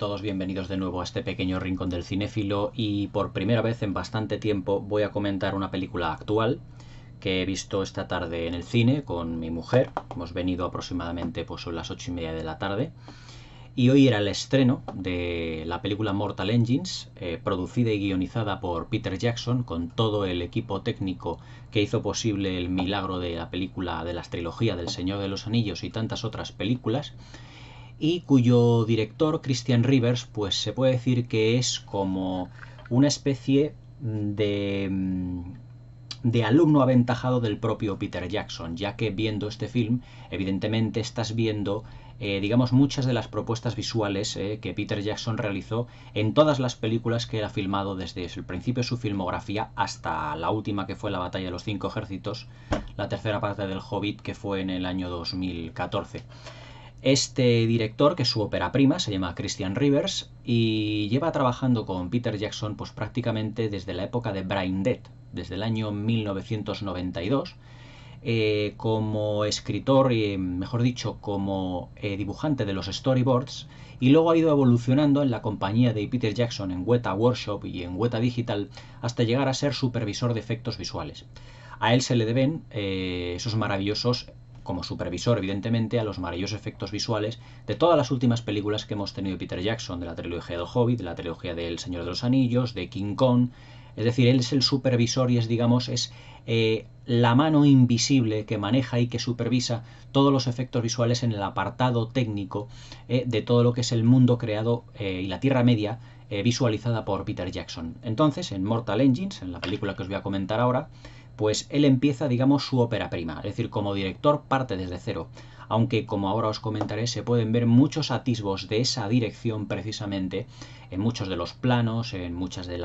todos? Bienvenidos de nuevo a este pequeño rincón del cinéfilo y por primera vez en bastante tiempo voy a comentar una película actual que he visto esta tarde en el cine con mi mujer. Hemos venido aproximadamente pues son las 8:30 de la tarde y hoy era el estreno de la película Mortal Engines, producida y guionizada por Peter Jackson con todo el equipo técnico que hizo posible el milagro de la película de la trilogía del Señor de los Anillos y tantas otras películas, y cuyo director, Christian Rivers, pues se puede decir que es como una especie de alumno aventajado del propio Peter Jackson, ya que viendo este film, evidentemente estás viendo, digamos, muchas de las propuestas visuales que Peter Jackson realizó en todas las películas que él ha filmado desde el principio de su filmografía hasta la última, que fue La Batalla de los Cinco Ejércitos, la tercera parte del Hobbit, que fue en el año 2014. Este director, que es su ópera prima, se llama Christian Rivers y lleva trabajando con Peter Jackson pues prácticamente desde la época de Brain Dead, desde el año 1992, como escritor, mejor dicho, como dibujante de los storyboards, y luego ha ido evolucionando en la compañía de Peter Jackson en Weta Workshop y en Weta Digital hasta llegar a ser supervisor de efectos visuales. A él se le deben esos maravillosos, como supervisor evidentemente, a los maravillosos efectos visuales de todas las últimas películas que hemos tenido Peter Jackson, de la trilogía del Hobbit, de la trilogía del Señor de los Anillos, de King Kong. Es decir, él es el supervisor y es, digamos, la mano invisible que maneja y que supervisa todos los efectos visuales en el apartado técnico de todo lo que es el mundo creado y la Tierra Media visualizada por Peter Jackson. Entonces, en Mortal Engines, en la película que os voy a comentar ahora, pues él empieza, digamos, su ópera prima, es decir, como director parte desde cero, aunque como ahora os comentaré se pueden ver muchos atisbos de esa dirección precisamente en muchos de los planos, en muchas del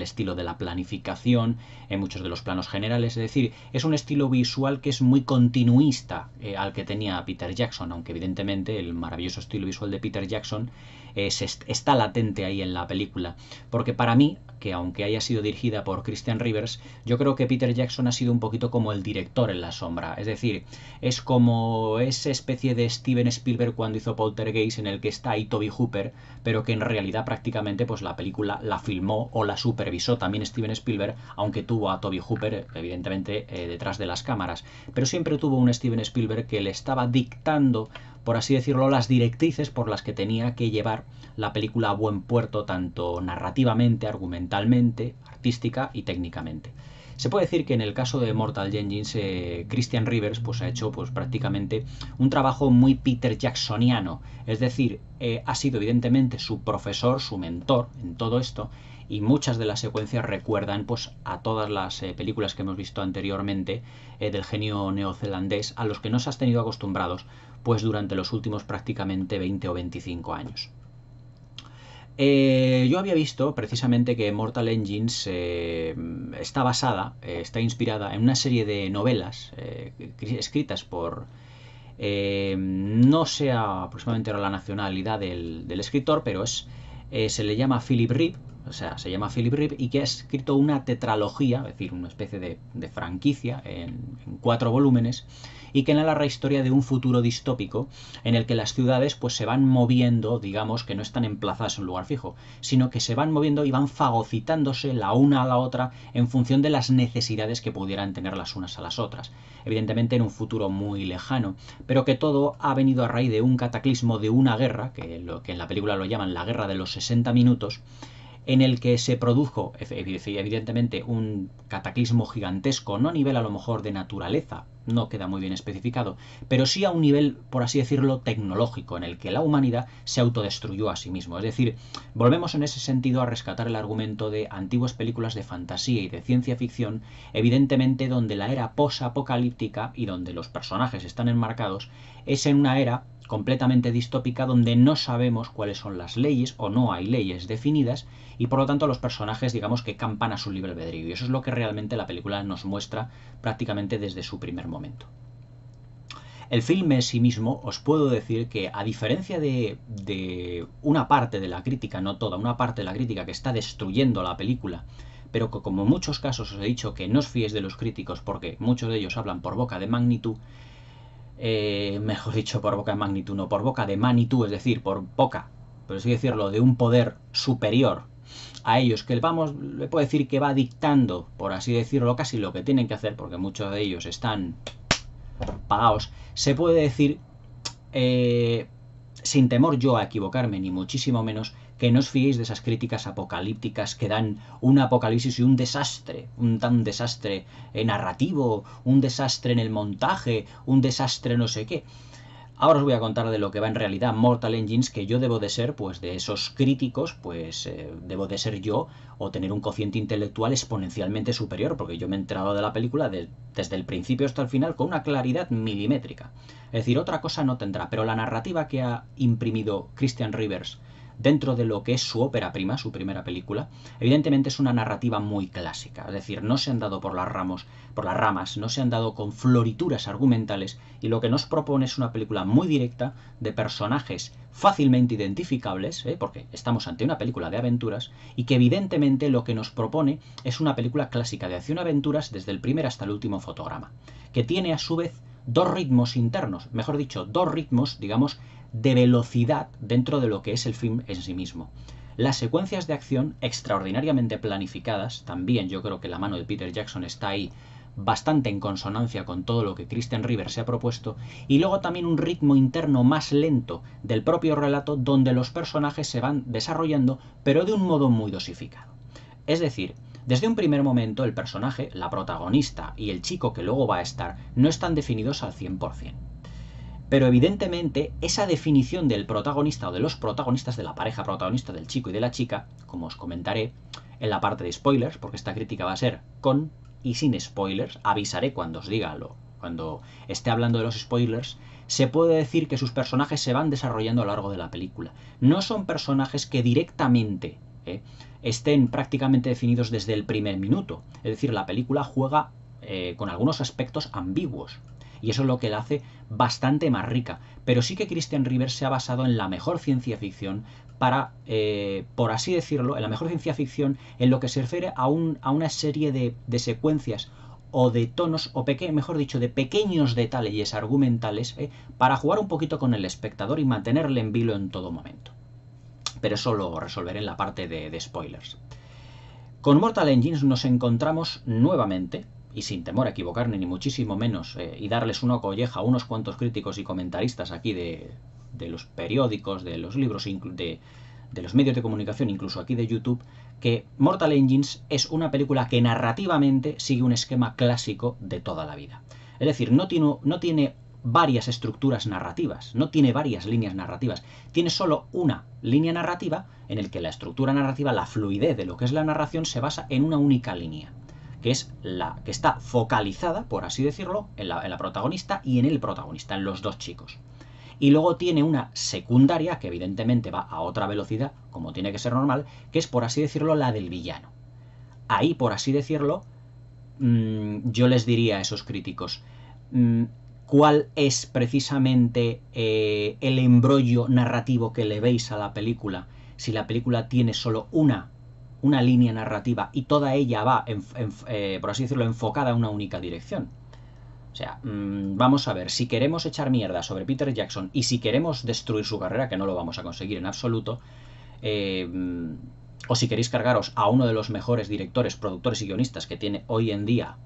estilo de la planificación, en muchos de los planos generales. Es decir, es un estilo visual que es muy continuista al que tenía Peter Jackson, aunque evidentemente el maravilloso estilo visual de Peter Jackson está latente ahí en la película, porque para mí, que aunque haya sido dirigida por Christian Rivers, yo creo que Peter Jackson ha sido un poquito como el director en la sombra, es decir, es como esa especie de Steven Spielberg cuando hizo Poltergeist, en el que está ahí Toby Hooper, pero que en realidad prácticamente pues la película la filmó o la supervisó también Steven Spielberg, aunque tuvo a Toby Hooper evidentemente detrás de las cámaras, pero siempre tuvo un Steven Spielberg que le estaba dictando, por así decirlo, las directrices por las que tenía que llevar la película a buen puerto, tanto narrativamente, argumentalmente, artística y técnicamente. Se puede decir que en el caso de Mortal Engines, Christian Rivers pues, ha hecho pues, prácticamente un trabajo muy Peter Jacksoniano, es decir, ha sido evidentemente su profesor, su mentor en todo esto, y muchas de las secuencias recuerdan pues, a todas las películas que hemos visto anteriormente del genio neozelandés, a los que nos has tenido acostumbrados pues, durante los últimos prácticamente 20 o 25 años. Yo había visto precisamente que Mortal Engines está basada, está inspirada en una serie de novelas escritas por, no sé aproximadamente la nacionalidad del escritor, pero se le llama Philip Reeve, o sea, se llama Philip Reeve, y que ha escrito una tetralogía, es decir, una especie de franquicia en 4 volúmenes, y que narra la historia de un futuro distópico en el que las ciudades pues se van moviendo, digamos que no están emplazadas en un lugar fijo, sino que se van moviendo y van fagocitándose la una a la otra en función de las necesidades que pudieran tener las unas a las otras. Evidentemente en un futuro muy lejano, pero que todo ha venido a raíz de un cataclismo, de una guerra, que en la película lo llaman la guerra de los 60 minutos, en el que se produjo evidentemente un cataclismo gigantesco, no a nivel a lo mejor de naturaleza, no queda muy bien especificado, pero sí a un nivel, por así decirlo, tecnológico, en el que la humanidad se autodestruyó a sí mismo. Es decir, volvemos en ese sentido a rescatar el argumento de antiguas películas de fantasía y de ciencia ficción, evidentemente donde la era posapocalíptica y donde los personajes están enmarcados es en una era completamente distópica donde no sabemos cuáles son las leyes o no hay leyes definidas y por lo tanto los personajes digamos que campan a su libre albedrío, y eso es lo que realmente la película nos muestra prácticamente desde su primer momento. El filme en sí mismo os puedo decir que a diferencia de una parte de la crítica, no toda, una parte de la crítica que está destruyendo la película, pero que como en muchos casos os he dicho que no os fiéis de los críticos porque muchos de ellos hablan por boca de Magnitud, mejor dicho por boca de Magnitud, no por boca de Manitou, es decir, por boca por así decirlo, de un poder superior a ellos, que le puedo decir que va dictando, por así decirlo, casi lo que tienen que hacer, porque muchos de ellos están pagados, se puede decir, sin temor yo a equivocarme, ni muchísimo menos, que no os fiéis de esas críticas apocalípticas que dan un apocalipsis y un tan desastre narrativo, un desastre en el montaje, un desastre no sé qué. Ahora os voy a contar de lo que va en realidad Mortal Engines, que yo debo de ser, pues de esos críticos, pues debo de ser yo, o tener un cociente intelectual exponencialmente superior, porque yo me he enterado de la película desde el principio hasta el final con una claridad milimétrica. Es decir, otra cosa no tendrá, pero la narrativa que ha imprimido Christian Rivers dentro de lo que es su ópera prima, su primera película, evidentemente es una narrativa muy clásica, es decir, no se han dado por las ramas, no se han dado con florituras argumentales, y lo que nos propone es una película muy directa de personajes fácilmente identificables, porque estamos ante una película de aventuras, y que evidentemente lo que nos propone es una película clásica de acción-aventuras desde el primer hasta el último fotograma, que tiene a su vez dos ritmos internos, mejor dicho, dos ritmos, digamos, de velocidad dentro de lo que es el film en sí mismo. Las secuencias de acción extraordinariamente planificadas, también yo creo que la mano de Peter Jackson está ahí bastante en consonancia con todo lo que Christian Rivers se ha propuesto, y luego también un ritmo interno más lento del propio relato donde los personajes se van desarrollando, pero de un modo muy dosificado. Es decir, desde un primer momento el personaje, la protagonista y el chico que luego va a estar no están definidos al 100%. Pero evidentemente esa definición del protagonista o de los protagonistas, de la pareja protagonista del chico y de la chica, como os comentaré en la parte de spoilers, porque esta crítica va a ser con y sin spoilers, avisaré cuando os diga cuando esté hablando de los spoilers, se puede decir que sus personajes se van desarrollando a lo largo de la película. No son personajes que directamente estén prácticamente definidos desde el primer minuto. Es decir, la película juega con algunos aspectos ambiguos. Y eso es lo que la hace bastante más rica. Pero sí que Christian Rivers se ha basado en la mejor ciencia ficción para, por así decirlo, en la mejor ciencia ficción en lo que se refiere a una serie de secuencias o de tonos, o mejor dicho, de pequeños detalles argumentales, para jugar un poquito con el espectador y mantenerle en vilo en todo momento. Pero eso lo resolveré en la parte de spoilers. Con Mortal Engines nos encontramos nuevamente, y sin temor a equivocarme ni muchísimo menos, y darles una colleja a unos cuantos críticos y comentaristas aquí de los periódicos, de los libros, de los medios de comunicación, incluso aquí de YouTube, que Mortal Engines es una película que narrativamente sigue un esquema clásico de toda la vida. Es decir, no tiene varias estructuras narrativas, no tiene varias líneas narrativas, tiene solo una línea narrativa en el que la estructura narrativa, la fluidez de lo que es la narración, se basa en una única línea, que es la que está focalizada, por así decirlo, en la protagonista y en el protagonista, en los dos chicos. Y luego tiene una secundaria, que evidentemente va a otra velocidad, como tiene que ser normal, que es, por así decirlo, la del villano. Ahí, por así decirlo, yo les diría a esos críticos, ¿cuál es precisamente el embrollo narrativo que le veis a la película? Si la película tiene solo una línea narrativa y toda ella va, por así decirlo, enfocada en una única dirección. O sea, vamos a ver, si queremos echar mierda sobre Peter Jackson y si queremos destruir su carrera, que no lo vamos a conseguir en absoluto, o si queréis cargaros a uno de los mejores directores, productores y guionistas que tiene hoy en día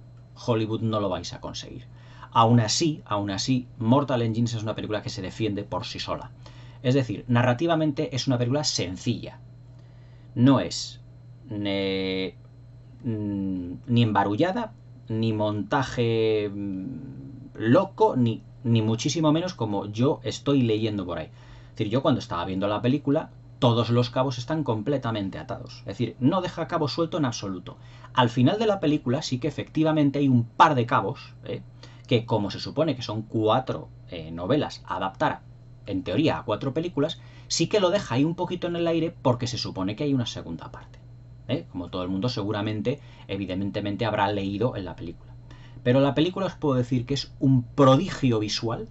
Hollywood, no lo vais a conseguir. Aún así, Mortal Engines es una película que se defiende por sí sola. Es decir, narrativamente es una película sencilla. No es ni embarullada, ni montaje loco, ni muchísimo menos como yo estoy leyendo por ahí. Es decir, yo cuando estaba viendo la película, todos los cabos están completamente atados. Es decir, no deja cabo suelto en absoluto. Al final de la película sí que efectivamente hay un par de cabos, que como se supone que son 4 novelas a adaptar, en teoría, a 4 películas, sí que lo deja ahí un poquito en el aire porque se supone que hay una segunda parte. Como todo el mundo seguramente, evidentemente, habrá leído en la película. Pero la película os puedo decir que es un prodigio visual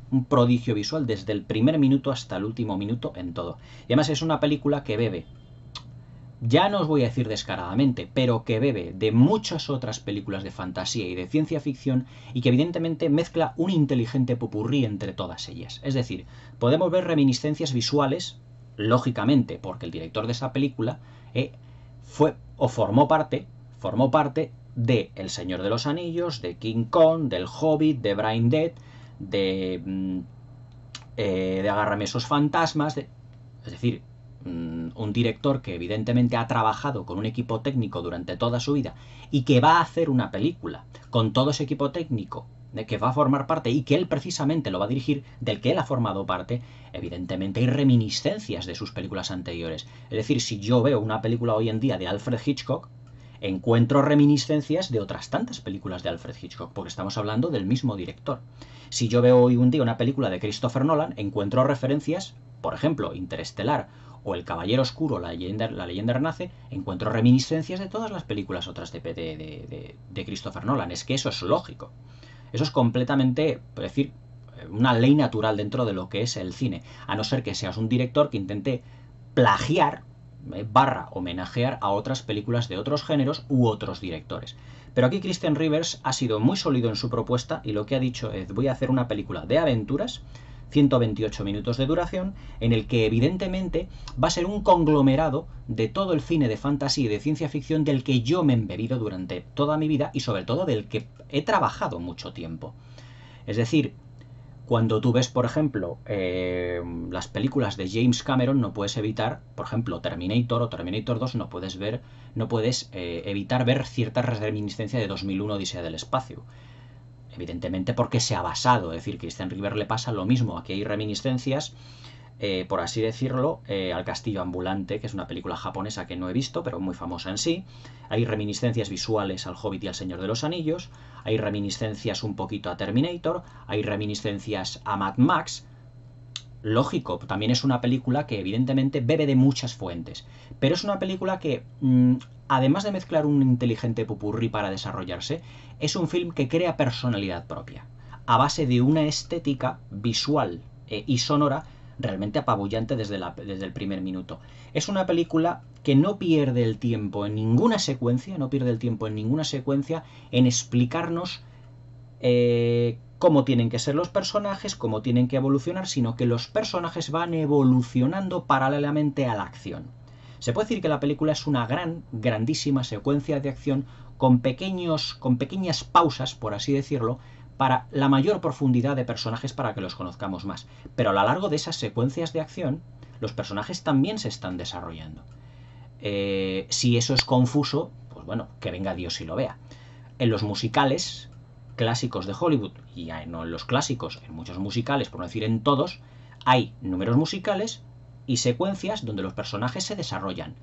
desde el primer minuto hasta el último minuto en todo. Y además es una película que bebe, ya no os voy a decir descaradamente, pero que bebe de muchas otras películas de fantasía y de ciencia ficción y que evidentemente mezcla un inteligente popurrí entre todas ellas. Es decir, podemos ver reminiscencias visuales, lógicamente, porque el director de esa película formó parte de El Señor de los Anillos, de King Kong, del Hobbit, de Brain Dead, de Agárrame esos fantasmas, es decir, un director que evidentemente ha trabajado con un equipo técnico durante toda su vida y que va a hacer una película con todo ese equipo técnico de que va a formar parte y que él precisamente lo va a dirigir, del que él ha formado parte, evidentemente hay reminiscencias de sus películas anteriores. Es decir, si yo veo una película hoy en día de Alfred Hitchcock, encuentro reminiscencias de otras tantas películas de Alfred Hitchcock, porque estamos hablando del mismo director. Si yo veo hoy un día una película de Christopher Nolan, encuentro referencias, por ejemplo, Interestelar o El Caballero Oscuro, la leyenda renace, encuentro reminiscencias de todas las películas otras de Christopher Nolan. Es que eso es lógico. Eso es completamente, es decir, una ley natural dentro de lo que es el cine, a no ser que seas un director que intente plagiar / homenajear a otras películas de otros géneros u otros directores. Pero aquí Christian Rivers ha sido muy sólido en su propuesta y lo que ha dicho es: voy a hacer una película de aventuras, 128 minutos de duración, en el que evidentemente va a ser un conglomerado de todo el cine de fantasía y de ciencia ficción del que yo me he embebido durante toda mi vida y sobre todo del que he trabajado mucho tiempo. Es decir, cuando tú ves, por ejemplo, las películas de James Cameron, no puedes evitar, por ejemplo, Terminator o Terminator 2, no puedes evitar ver cierta reminiscencia de 2001 Odisea del Espacio. Evidentemente porque se ha basado, es decir, Christian Rivers le pasa lo mismo. Aquí hay reminiscencias, por así decirlo, al Castillo Ambulante, que es una película japonesa que no he visto, pero muy famosa en sí. Hay reminiscencias visuales al Hobbit y al Señor de los Anillos. Hay reminiscencias un poquito a Terminator. Hay reminiscencias a Mad Max. Lógico, también es una película que evidentemente bebe de muchas fuentes. Pero es una película que, además de mezclar un inteligente popurrí para desarrollarse, es un film que crea personalidad propia, a base de una estética visual y sonora realmente apabullante desde el primer minuto. Es una película que no pierde el tiempo en ninguna secuencia, en explicarnos cómo tienen que ser los personajes, cómo tienen que evolucionar, sino que los personajes van evolucionando paralelamente a la acción. Se puede decir que la película es una grandísima secuencia de acción con pequeñas pausas, por así decirlo, para la mayor profundidad de personajes para que los conozcamos más. Pero a lo largo de esas secuencias de acción, los personajes también se están desarrollando. Si eso es confuso, pues bueno, que venga Dios y lo vea. En los musicales clásicos de Hollywood, y ya no en los clásicos, en muchos musicales, por no decir en todos, hay números musicales y secuencias donde los personajes se desarrollan.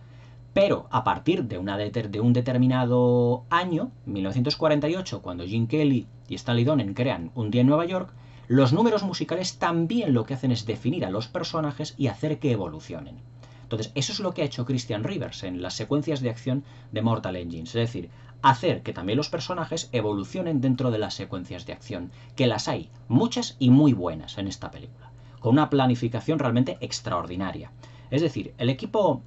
Pero a partir de un determinado año, 1948, cuando Gene Kelly y Stanley Donen crean Un día en Nueva York, los números musicales también lo que hacen es definir a los personajes y hacer que evolucionen. Entonces, eso es lo que ha hecho Christian Rivers en las secuencias de acción de Mortal Engines, es decir, hacer que también los personajes evolucionen dentro de las secuencias de acción, que las hay muchas y muy buenas en esta película, con una planificación realmente extraordinaria. Es decir, el equipo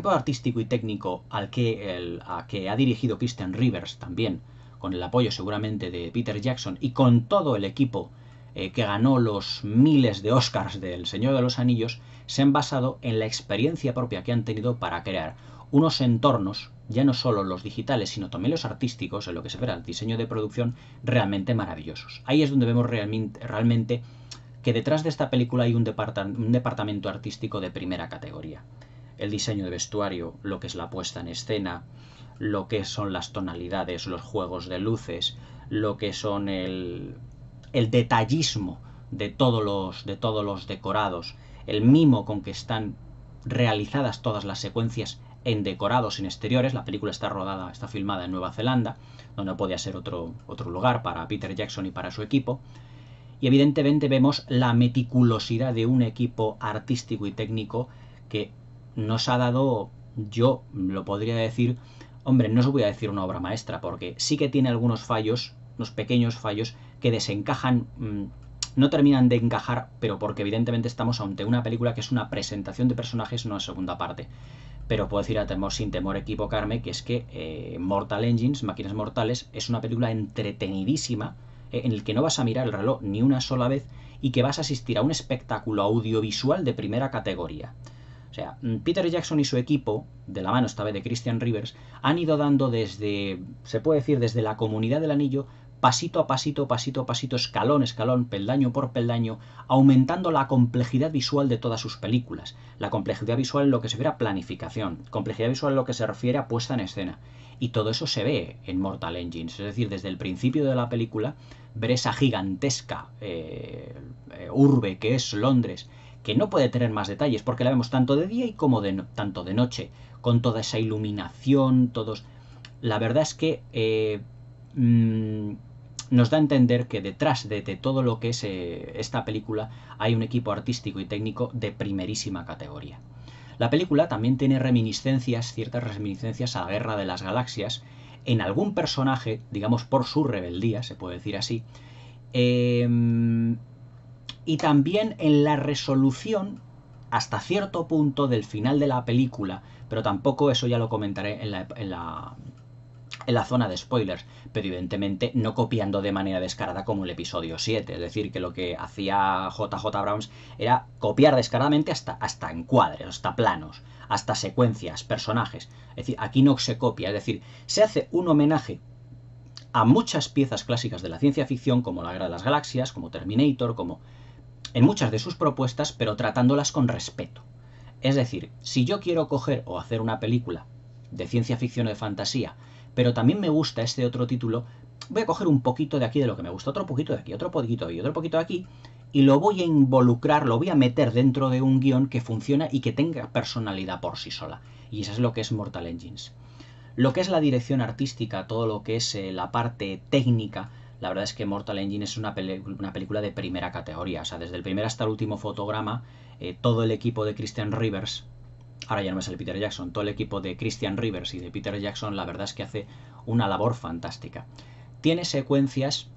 artístico y técnico a que ha dirigido Christian Rivers también, con el apoyo seguramente de Peter Jackson y con todo el equipo que ganó los miles de Oscars del Señor de los Anillos, se han basado en la experiencia propia que han tenido para crear unos entornos, ya no solo los digitales, sino también los artísticos, en lo que se verá el diseño de producción, realmente maravillosos. Ahí es donde vemos realmente que detrás de esta película hay un departamento artístico de primera categoría. El diseño de vestuario, lo que es la puesta en escena, lo que son las tonalidades, los juegos de luces, lo que son el detallismo de todos los decorados, el mimo con que están realizadas todas las secuencias en decorados, en exteriores. La película está filmada en Nueva Zelanda, donde no podía ser otro lugar para Peter Jackson y para su equipo. Y evidentemente vemos la meticulosidad de un equipo artístico y técnico que nos ha dado, yo lo podría decir, hombre, no os voy a decir una obra maestra, porque sí que tiene algunos fallos, unos pequeños fallos que desencajan, no terminan de encajar, pero porque evidentemente estamos ante una película que es una presentación de personajes, no una segunda parte. Pero puedo decir sin temor a equivocarme que es que Mortal Engines, Máquinas Mortales, es una película entretenidísima, en el que no vas a mirar el reloj ni una sola vez y que vas a asistir a un espectáculo audiovisual de primera categoría. O sea, Peter Jackson y su equipo, de la mano esta vez de Christian Rivers, han ido dando desde, se puede decir, desde la Comunidad del Anillo, pasito a pasito, pasito a pasito, escalón a escalón, peldaño por peldaño, aumentando la complejidad visual de todas sus películas. La complejidad visual en lo que se refiere a planificación, complejidad visual en lo que se refiere a puesta en escena. Y todo eso se ve en Mortal Engines. Es decir, desde el principio de la película, ver esa gigantesca urbe que es Londres, que no puede tener más detalles porque la vemos tanto de día y como tanto de noche, con toda esa iluminación, todos... La verdad es que nos da a entender que detrás de todo lo que es esta película hay un equipo artístico y técnico de primerísima categoría. La película también tiene reminiscencias, ciertas reminiscencias a la Guerra de las Galaxias, en algún personaje, digamos por su rebeldía, se puede decir así, y también en la resolución hasta cierto punto del final de la película, pero tampoco eso ya lo comentaré en la zona de spoilers, pero evidentemente no copiando de manera descarada como el episodio 7, es decir, que lo que hacía JJ Abrams era copiar descaradamente hasta encuadres, hasta planos, hasta secuencias, personajes. Es decir, aquí no se copia, es decir, se hace un homenaje a muchas piezas clásicas de la ciencia ficción, como la Guerra de las Galaxias, como Terminator, como en muchas de sus propuestas, pero tratándolas con respeto. Es decir, si yo quiero coger o hacer una película de ciencia ficción o de fantasía, pero también me gusta este otro título, voy a coger un poquito de aquí de lo que me gusta, otro poquito de aquí, otro poquito de aquí, otro poquito de aquí, y lo voy a involucrar, lo voy a meter dentro de un guión que funciona y que tenga personalidad por sí sola. Y eso es lo que es Mortal Engines. Lo que es la dirección artística, todo lo que es la parte técnica, la verdad es que Mortal Engines es una película de primera categoría. O sea, desde el primer hasta el último fotograma, todo el equipo de Christian Rivers, ahora ya no me sale Peter Jackson, todo el equipo de Christian Rivers y de Peter Jackson, la verdad es que hace una labor fantástica. Tiene secuencias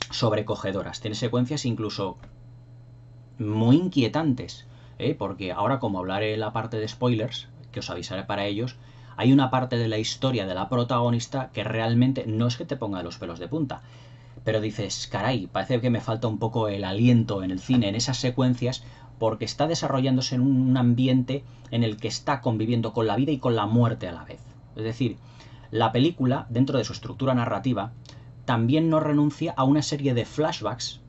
sobrecogedoras, tiene secuencias incluso muy inquietantes, porque ahora, como hablaré en la parte de spoilers, que os avisaré para ellos, hay una parte de la historia de la protagonista que realmente no es que te ponga los pelos de punta, pero dices, caray, parece que me falta un poco el aliento en el cine, en esas secuencias, porque está desarrollándose en un ambiente en el que está conviviendo con la vida y con la muerte a la vez. Es decir, la película, dentro de su estructura narrativa, también no renuncia a una serie de flashbacks,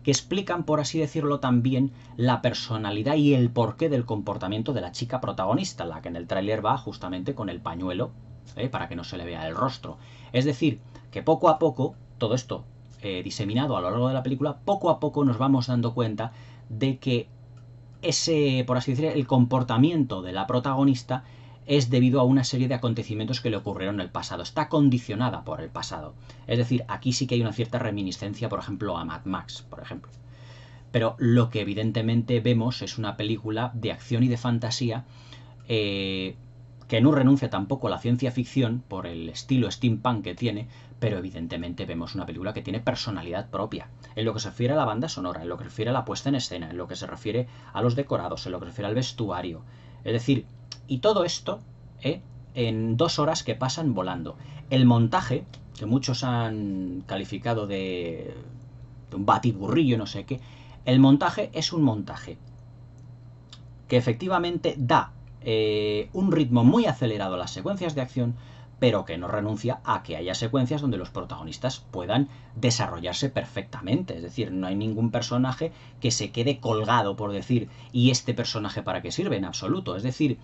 que explican, por así decirlo, también la personalidad y el porqué del comportamiento de la chica protagonista, la que en el tráiler va justamente con el pañuelo, para que no se le vea el rostro. Es decir, que poco a poco, todo esto diseminado a lo largo de la película, poco a poco nos vamos dando cuenta de que ese, por así decirlo, el comportamiento de la protagonista es debido a una serie de acontecimientos que le ocurrieron en el pasado. Está condicionada por el pasado. Es decir, aquí sí que hay una cierta reminiscencia, por ejemplo, a Mad Max, por ejemplo. Pero lo que evidentemente vemos es una película de acción y de fantasía que no renuncia tampoco a la ciencia ficción por el estilo steampunk que tiene, pero evidentemente vemos una película que tiene personalidad propia, en lo que se refiere a la banda sonora, en lo que se refiere a la puesta en escena, en lo que se refiere a los decorados, en lo que se refiere al vestuario. Es decir, y todo esto en 2 horas que pasan volando. El montaje, que muchos han calificado de un batiburrillo, no sé qué, el montaje es un montaje que efectivamente da un ritmo muy acelerado a las secuencias de acción, pero que no renuncia a que haya secuencias donde los protagonistas puedan desarrollarse perfectamente. Es decir, no hay ningún personaje que se quede colgado, por decir, ¿y este personaje para qué sirve? En absoluto. Es decir,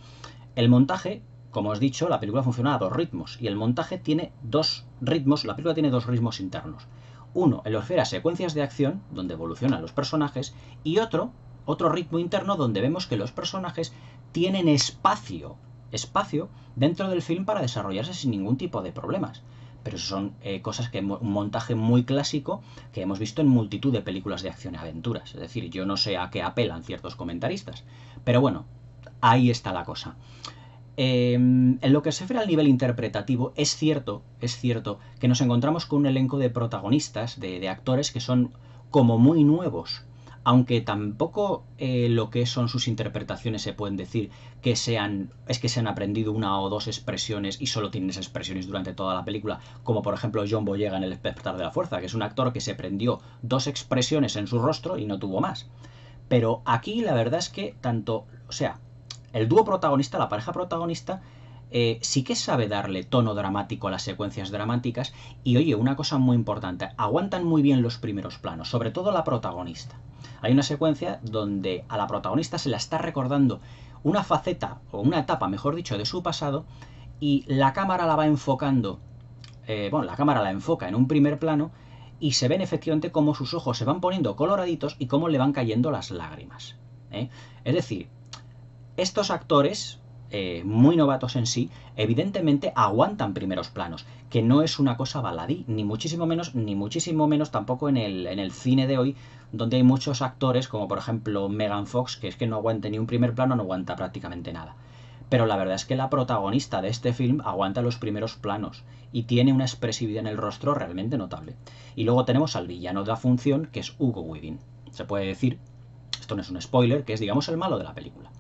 el montaje, como os he dicho, la película funciona a 2 ritmos, y el montaje tiene 2 ritmos, la película tiene 2 ritmos internos. Uno, en lo que refiere a secuencias de acción, donde evolucionan los personajes, y otro ritmo interno donde vemos que los personajes tienen espacio dentro del film para desarrollarse sin ningún tipo de problemas. Pero eso son cosas que un montaje muy clásico que hemos visto en multitud de películas de acción y aventuras. Es decir, yo no sé a qué apelan ciertos comentaristas, pero bueno, ahí está la cosa. En lo que se refiere al nivel interpretativo, es cierto que nos encontramos con un elenco de protagonistas, de actores que son como muy nuevos aunque tampoco lo que son sus interpretaciones se pueden decir que se han aprendido una o dos expresiones y solo tienen esas expresiones durante toda la película, como por ejemplo John Boyega en El Despertar de la Fuerza, que es un actor que se aprendió dos expresiones en su rostro y no tuvo más. Pero aquí la verdad es que el dúo protagonista, la pareja protagonista, sí que sabe darle tono dramático a las secuencias dramáticas y, oye, una cosa muy importante, aguantan muy bien los primeros planos, sobre todo la protagonista. Hay una secuencia donde a la protagonista se la está recordando una faceta, o una etapa, mejor dicho, de su pasado, y la cámara la va enfocando, la cámara la enfoca en un primer plano y se ven efectivamente cómo sus ojos se van poniendo coloraditos y cómo le van cayendo las lágrimas. Es decir, estos actores, muy novatos en sí, evidentemente aguantan primeros planos, que no es una cosa baladí, ni muchísimo menos tampoco en el cine de hoy, donde hay muchos actores, como por ejemplo Megan Fox, que es que no aguante ni un primer plano, no aguanta prácticamente nada. Pero la verdad es que la protagonista de este film aguanta los primeros planos y tiene una expresividad en el rostro realmente notable. Y luego tenemos al villano de la función, que es Hugo Weaving. Se puede decir, esto no es un spoiler, que es, digamos, el malo de la película.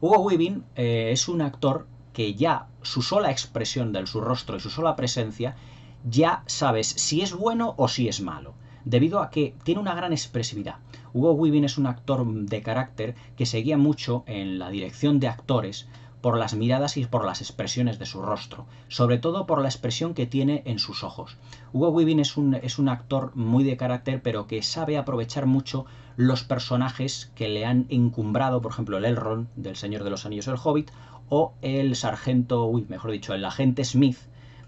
Hugo Weaving es un actor que ya su sola expresión de su rostro y su sola presencia ya sabes si es bueno o si es malo, debido a que tiene una gran expresividad. Hugo Weaving es un actor de carácter que se guía mucho en la dirección de actores por las miradas y por las expresiones de su rostro, sobre todo por la expresión que tiene en sus ojos. Hugo Weaving es un actor muy de carácter, pero que sabe aprovechar mucho los personajes que le han encumbrado, por ejemplo el Elrond del Señor de los Anillos, el Hobbit, o el el agente Smith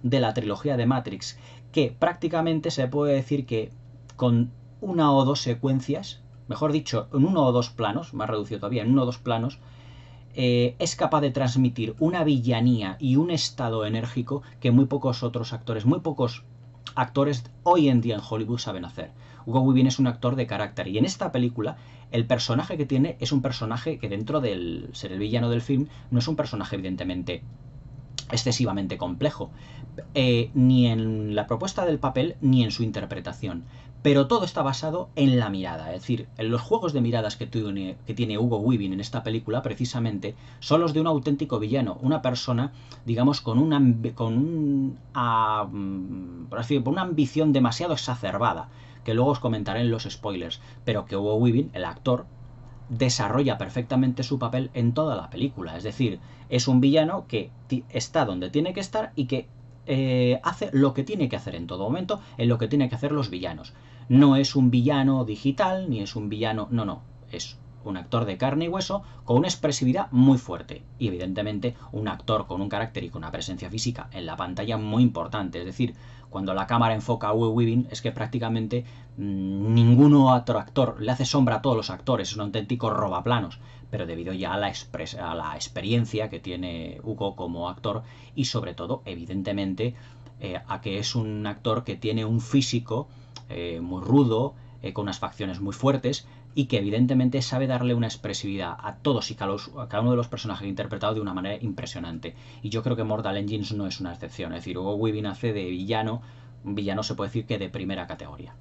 de la trilogía de Matrix, que prácticamente se puede decir que con una o dos secuencias, mejor dicho, en uno o dos planos, más reducido todavía, en uno o dos planos, es capaz de transmitir una villanía y un estado enérgico que muy pocos actores hoy en día en Hollywood saben hacer. Hugo Weaving es un actor de carácter y en esta película el personaje que tiene es un personaje que, dentro del ser el villano del film, no es un personaje evidentemente excesivamente complejo, ni en la propuesta del papel ni en su interpretación, pero todo está basado en la mirada. Es decir, en los juegos de miradas que tiene Hugo Weaving en esta película, precisamente, son los de un auténtico villano, una persona, digamos, con una ambición demasiado exacerbada, que luego os comentaré en los spoilers, pero que Hugo Weaving, el actor, desarrolla perfectamente su papel en toda la película. Es decir, es un villano que está donde tiene que estar y que hace lo que tiene que hacer en todo momento, en lo que tienen que hacer los villanos. No es un villano digital, ni es un villano... No, es un actor de carne y hueso con una expresividad muy fuerte y, evidentemente, un actor con un carácter y con una presencia física en la pantalla muy importante. Es decir, cuando la cámara enfoca a Hugo Weaving es que prácticamente ningún otro actor le hace sombra a todos los actores, es un auténtico robaplanos, pero debido ya a la experiencia que tiene Hugo como actor y, sobre todo, evidentemente, a que es un actor que tiene un físico muy rudo, con unas facciones muy fuertes y que evidentemente sabe darle una expresividad a todos y a cada uno de los personajes interpretados de una manera impresionante. Y yo creo que Mortal Engines no es una excepción. Es decir, Hugo Weaving hace de villano, un villano se puede decir que de primera categoría.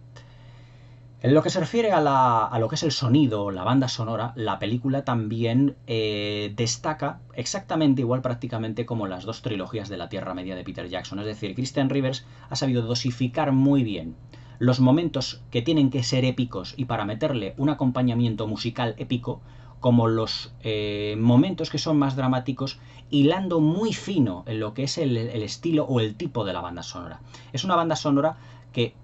En lo que se refiere a lo que es el sonido, la banda sonora, la película también destaca exactamente igual prácticamente como las dos trilogías de la Tierra Media de Peter Jackson. Es decir, Christian Rivers ha sabido dosificar muy bien los momentos que tienen que ser épicos y para meterle un acompañamiento musical épico, como los momentos que son más dramáticos, hilando muy fino en lo que es el estilo o el tipo de la banda sonora. Es una banda sonora que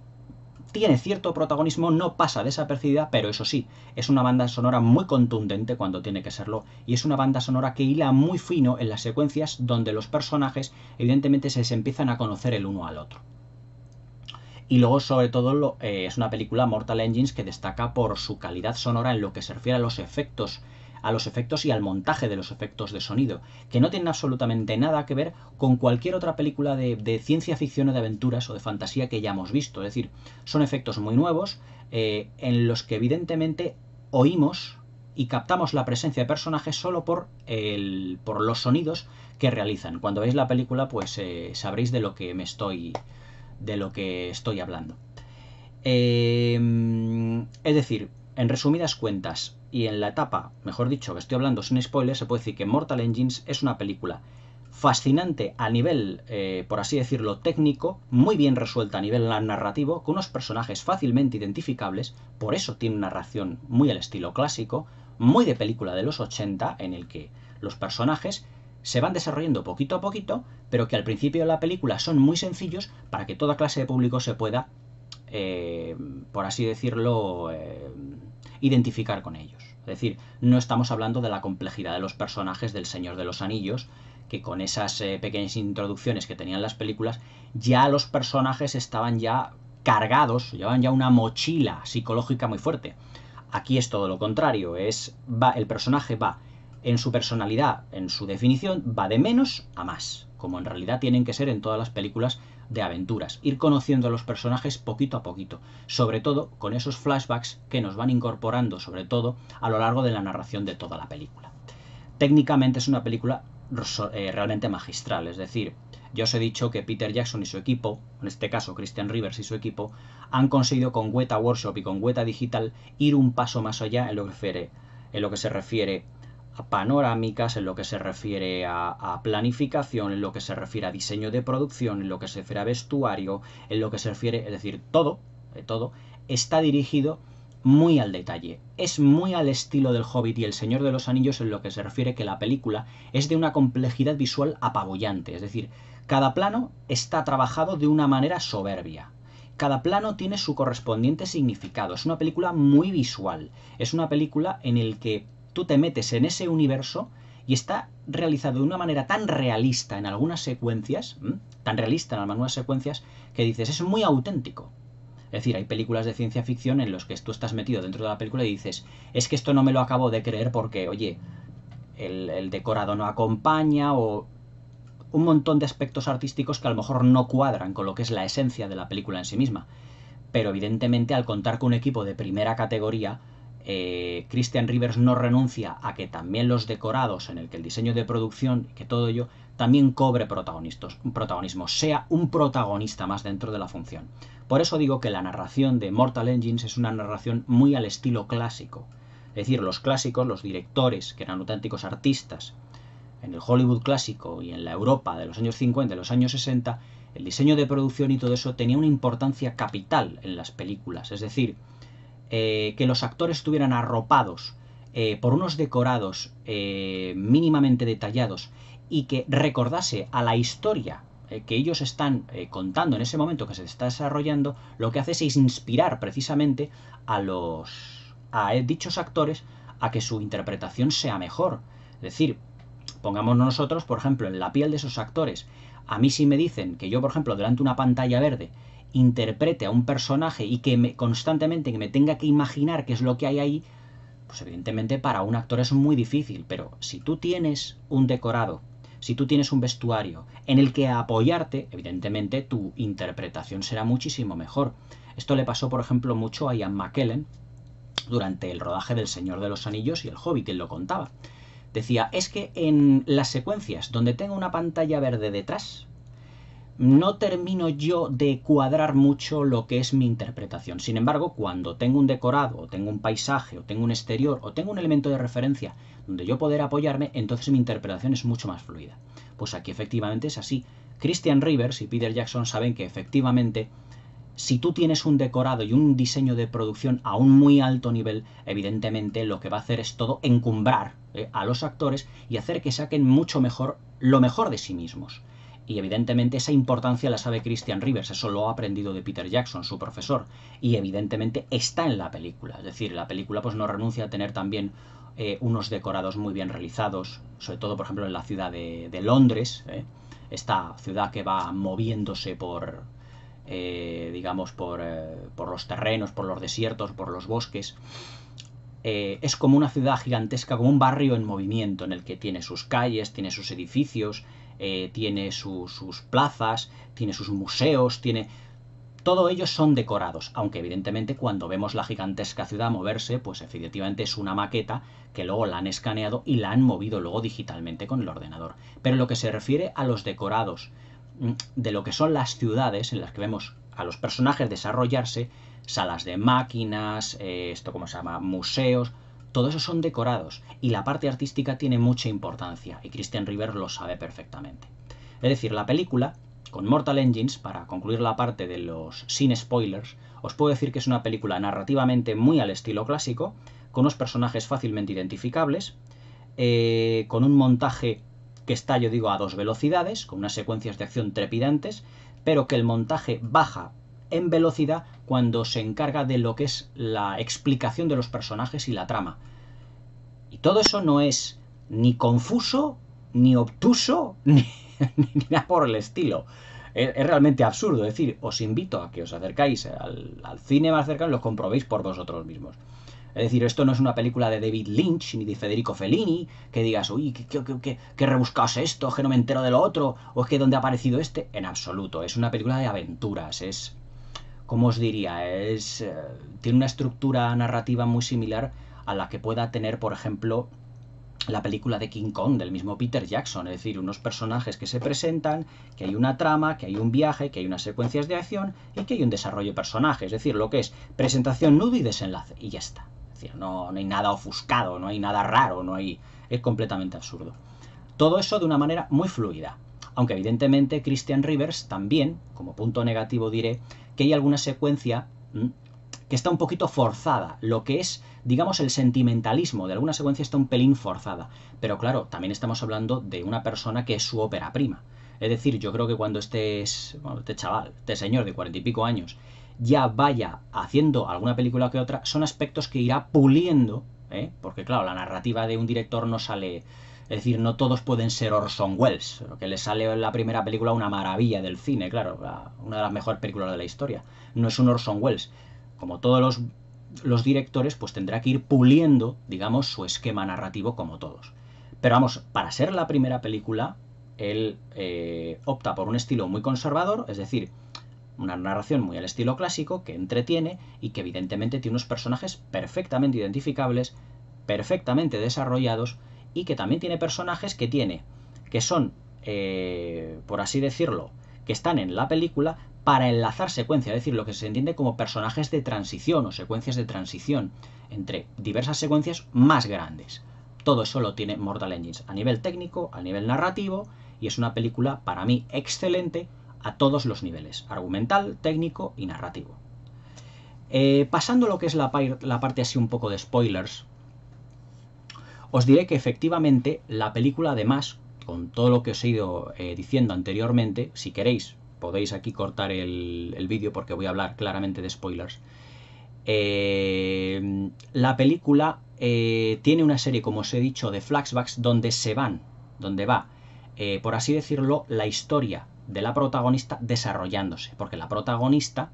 tiene cierto protagonismo, no pasa desapercibida, pero eso sí, es una banda sonora muy contundente cuando tiene que serlo, y es una banda sonora que hila muy fino en las secuencias donde los personajes evidentemente se empiezan a conocer el uno al otro. Y luego, sobre todo, es una película, Mortal Engines, que destaca por su calidad sonora en lo que se refiere a los efectos y al montaje de los efectos de sonido, que no tienen absolutamente nada que ver con cualquier otra película de ciencia ficción o de aventuras o de fantasía que hayamos visto. Es decir, son efectos muy nuevos, en los que evidentemente oímos y captamos la presencia de personajes solo por los sonidos que realizan. Cuando veáis la película, pues sabréis de lo que estoy hablando. Es decir, en resumidas cuentas, y en la etapa, mejor dicho, que estoy hablando sin spoilers, se puede decir que Mortal Engines es una película fascinante a nivel, por así decirlo, técnico, muy bien resuelta a nivel narrativo, con unos personajes fácilmente identificables, por eso tiene una narración muy al estilo clásico, muy de película de los 80, en el que los personajes se van desarrollando poquito a poquito, pero que al principio de la película son muy sencillos para que toda clase de público se pueda, por así decirlo, identificar con ellos. Es decir, no estamos hablando de la complejidad de los personajes del Señor de los Anillos, que con esas pequeñas introducciones que tenían las películas, ya los personajes estaban ya cargados, llevaban ya una mochila psicológica muy fuerte. Aquí es todo lo contrario, el personaje va en su personalidad, en su definición, va de menos a más, como en realidad tienen que ser en todas las películas de aventuras, ir conociendo a los personajes poquito a poquito, sobre todo con esos flashbacks que nos van incorporando, sobre todo a lo largo de la narración de toda la película. Técnicamente es una película realmente magistral, es decir, yo os he dicho que Peter Jackson y su equipo, en este caso Christian Rivers y su equipo, han conseguido con Weta Workshop y con Weta Digital ir un paso más allá en lo que se refiere a panorámicas, en lo que se refiere a planificación, en lo que se refiere a diseño de producción, en lo que se refiere a vestuario, en lo que se refiere, es decir, todo está dirigido muy al detalle. Es muy al estilo del Hobbit y El Señor de los Anillos en lo que se refiere que la película es de una complejidad visual apabullante, es decir, cada plano está trabajado de una manera soberbia. Cada plano tiene su correspondiente significado. Es una película muy visual. Es una película en la que tú te metes en ese universo y está realizado de una manera tan realista en algunas secuencias, que dices, es muy auténtico. Es decir, hay películas de ciencia ficción en las que tú estás metido dentro de la película y dices, es que esto no me lo acabo de creer porque, oye, el decorado no acompaña, o un montón de aspectos artísticos que a lo mejor no cuadran con lo que es la esencia de la película en sí misma. Pero evidentemente, al contar con un equipo de primera categoría, Christian Rivers no renuncia a que también los decorados, en el que el diseño de producción, que todo ello también cobre protagonismo, sea un protagonista más dentro de la función. Por eso digo que la narración de Mortal Engines es una narración muy al estilo clásico. Es decir, los clásicos, los directores, que eran auténticos artistas, en el Hollywood clásico y en la Europa de los años 50 y los años 60, el diseño de producción y todo eso tenía una importancia capital en las películas. Es decir, que los actores estuvieran arropados por unos decorados mínimamente detallados y que recordase a la historia que ellos están contando en ese momento que se está desarrollando, lo que hace es inspirar precisamente a dichos actores a que su interpretación sea mejor. Es decir, pongámonos nosotros, por ejemplo, en la piel de esos actores. A mí si me dicen que yo, por ejemplo, delante de una pantalla verde interprete a un personaje y que constantemente que me tenga que imaginar qué es lo que hay ahí, pues evidentemente para un actor es muy difícil. Pero si tú tienes un decorado, si tú tienes un vestuario en el que apoyarte, evidentemente tu interpretación será muchísimo mejor. Esto le pasó, por ejemplo, mucho a Ian McKellen durante el rodaje del Señor de los Anillos y el Hobbit, él lo contaba. Decía, es que en las secuencias donde tengo una pantalla verde detrás, no termino yo de cuadrar mucho lo que es mi interpretación. Sin embargo, cuando tengo un decorado, o tengo un paisaje, o tengo un exterior, o tengo un elemento de referencia donde yo poder apoyarme, entonces mi interpretación es mucho más fluida. Pues aquí efectivamente es así. Christian Rivers y Peter Jackson saben que efectivamente, si tú tienes un decorado y un diseño de producción a un muy alto nivel, evidentemente lo que va a hacer es todo encumbrar a los actores y hacer que saquen mucho mejor lo mejor de sí mismos. Y evidentemente esa importancia la sabe Christian Rivers, eso lo ha aprendido de Peter Jackson, su profesor, y evidentemente está en la película. Es decir, la película pues no renuncia a tener también unos decorados muy bien realizados, sobre todo por ejemplo en la ciudad de Londres, esta ciudad que va moviéndose por por los terrenos, por los desiertos, por los bosques. Es como una ciudad gigantesca, como un barrio en movimiento, en el que tiene sus calles, tiene sus edificios, tiene sus plazas, tiene sus museos, todo ellos son decorados, aunque evidentemente cuando vemos la gigantesca ciudad moverse, pues efectivamente es una maqueta que luego la han escaneado y la han movido luego digitalmente con el ordenador. Pero en lo que se refiere a los decorados de lo que son las ciudades en las que vemos a los personajes desarrollarse, salas de máquinas, esto cómo se llama, museos, todo eso son decorados y la parte artística tiene mucha importancia y Christian Rivers lo sabe perfectamente. Es decir, la película, con Mortal Engines, para concluir la parte de los sin spoilers, os puedo decir que es una película narrativamente muy al estilo clásico, con unos personajes fácilmente identificables, con un montaje que está, yo digo, a 2 velocidades, con unas secuencias de acción trepidantes, pero que el montaje baja en velocidad cuando se encarga de lo que es la explicación de los personajes y la trama. Y todo eso no es ni confuso, ni obtuso, ni nada por el estilo. Es realmente absurdo. Es decir, os invito a que os acercáis al cine más cercano y lo comprobéis por vosotros mismos. Es decir, esto no es una película de David Lynch ni de Federico Fellini, que digas, uy, qué rebuscado es esto, que no me entero de lo otro, o es que dónde ha aparecido este. En absoluto, es una película de aventuras, es, ¿cómo os diría? Tiene una estructura narrativa muy similar a la que pueda tener, por ejemplo, la película de King Kong del mismo Peter Jackson, es decir, unos personajes que se presentan, que hay una trama, que hay un viaje, que hay unas secuencias de acción y que hay un desarrollo de personajes, es decir, lo que es presentación, nudo y desenlace, y ya está. Es decir, no hay nada ofuscado, no hay nada raro, es completamente absurdo. Todo eso de una manera muy fluida. Aunque evidentemente Christian Rivers también, como punto negativo diré, que hay alguna secuencia que está un poquito forzada. Lo que es, digamos, el sentimentalismo de alguna secuencia está un pelín forzada. Pero claro, también estamos hablando de una persona que es su ópera prima. Es decir, yo creo que cuando este chaval, este señor de 40 y pico años, ya vaya haciendo alguna película que otra, son aspectos que irá puliendo, porque claro, la narrativa de un director no sale... Es decir, no todos pueden ser Orson Welles, que le sale en la primera película una maravilla del cine, claro, una de las mejores películas de la historia. No es un Orson Welles. Como todos los directores, pues tendrá que ir puliendo, digamos, su esquema narrativo como todos. Pero vamos, para ser la primera película, él opta por un estilo muy conservador, es decir, una narración muy al estilo clásico, que entretiene y que evidentemente tiene unos personajes perfectamente identificables, perfectamente desarrollados, y que también tiene personajes que son, por así decirlo, que están en la película para enlazar secuencias, es decir, lo que se entiende como personajes de transición o secuencias de transición entre diversas secuencias más grandes. Todo eso lo tiene Mortal Engines a nivel técnico, a nivel narrativo, y es una película para mí excelente a todos los niveles, argumental, técnico y narrativo. Pasando lo que es la parte así un poco de spoilers, os diré que efectivamente la película, además, con todo lo que os he ido diciendo anteriormente, si queréis podéis aquí cortar el vídeo porque voy a hablar claramente de spoilers. La película tiene una serie, como os he dicho, de flashbacks donde va, por así decirlo, la historia de la protagonista desarrollándose, porque la protagonista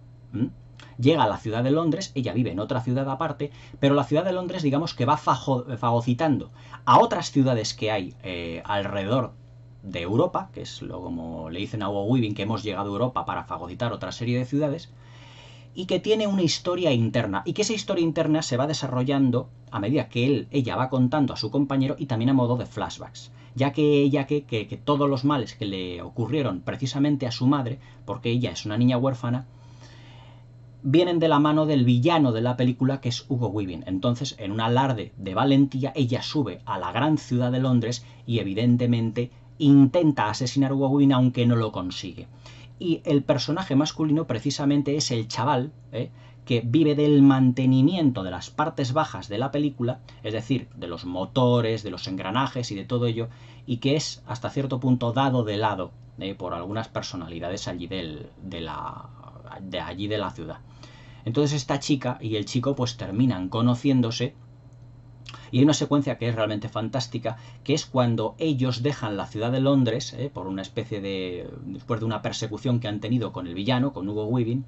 llega a la ciudad de Londres, ella vive en otra ciudad aparte, pero la ciudad de Londres, digamos que va fagocitando a otras ciudades que hay alrededor de Europa, que es como le dicen a Hugo Weaving, que hemos llegado a Europa para fagocitar otra serie de ciudades, y que tiene una historia interna, y que esa historia interna se va desarrollando a medida que ella va contando a su compañero y también a modo de flashbacks, ya que todos los males que le ocurrieron precisamente a su madre, porque ella es una niña huérfana, vienen de la mano del villano de la película, que es Hugo Weaving. Entonces, en un alarde de valentía, ella sube a la gran ciudad de Londres y evidentemente intenta asesinar a Hugo Weaving, aunque no lo consigue. Y el personaje masculino precisamente es el chaval, que vive del mantenimiento de las partes bajas de la película, es decir, de los motores, de los engranajes y de todo ello, y que es hasta cierto punto dado de lado por algunas personalidades allí de la ciudad. Entonces esta chica y el chico pues terminan conociéndose, y hay una secuencia que es realmente fantástica, que es cuando ellos dejan la ciudad de Londres, por una especie después de una persecución que han tenido con el villano, con Hugo Weaving,